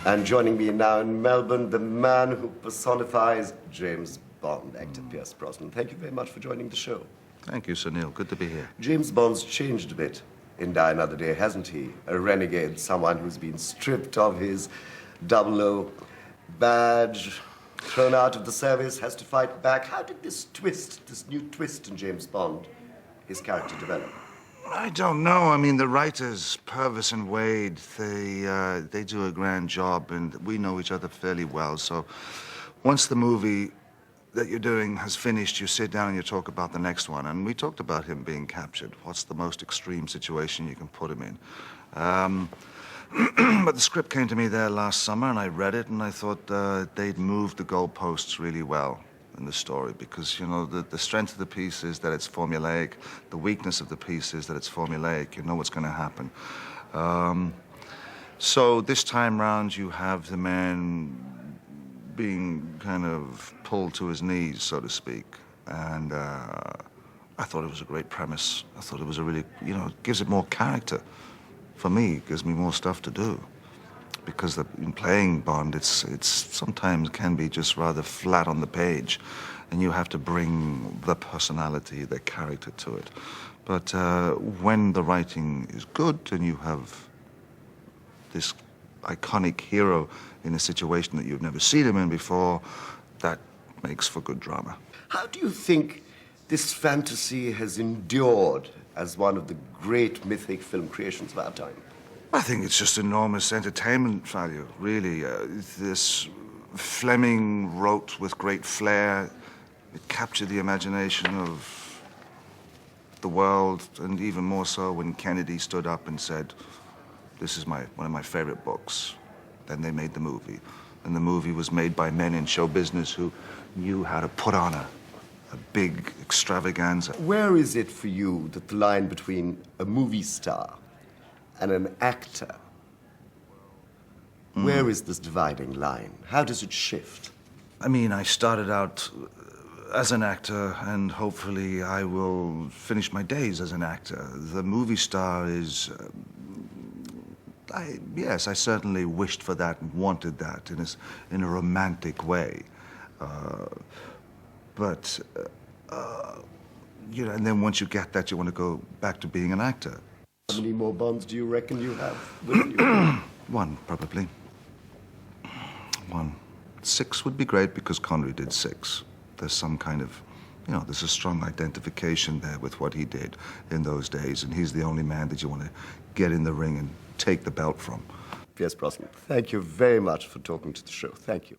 And joining me now in Melbourne, the man who personifies James Bond, actor Pierce Brosnan. Thank you very much for joining the show. Thank you, Sunil. Good to be here. James Bond's changed a bit in Die Another Day, hasn't he? A renegade, someone who's been stripped of his 00 badge, thrown out of the service, has to fight back. How did this new twist in James Bond, his character develop? I don't know. I mean, the writers, Purvis and Wade, they do a grand job, and we know each other fairly well. So once the movie that you're doing has finished, you sit down and you talk about the next one. And we talked about him being captured. What's the most extreme situation you can put him in? But the script came to me there last summer, and I read it, and I thought they'd moved the goalposts really well in the story, because, you know, the strength of the piece is that it's formulaic. The weakness of the piece is that it's formulaic. You know what's going to happen. So this time round, you have the man being kind of pulled to his knees, so to speak. And I thought it was a great premise. I thought it was a really, you know, it gives it more character. For me, it gives me more stuff to do. Because in playing Bond, it's sometimes can be just rather flat on the page, and you have to bring the personality, the character to it. But when the writing is good and you have this iconic hero in a situation that you've never seen him in before, that makes for good drama. How do you think this fantasy has endured as one of the great mythic film creations of our time? I think it's just enormous entertainment value, really. This Fleming wrote with great flair. It captured the imagination of the world, and even more so when Kennedy stood up and said, "This is one of my favorite books." Then they made the movie. And the movie was made by men in show business who knew how to put on a big extravaganza. Where is it for you that the line between a movie star and an actor, where is this dividing line? How does it shift? I mean, I started out as an actor, and hopefully I will finish my days as an actor. The movie star is... yes, I certainly wished for that and wanted that in a romantic way. You know, and then once you get that, you want to go back to being an actor. How many more Bonds do you reckon you have within you? One, probably. One. 6 would be great, because Connery did 6. There's some kind of, you know, there's a strong identification there with what he did in those days, and he's the only man that you want to get in the ring and take the belt from. Pierce Brosnan, thank you very much for talking to the show. Thank you.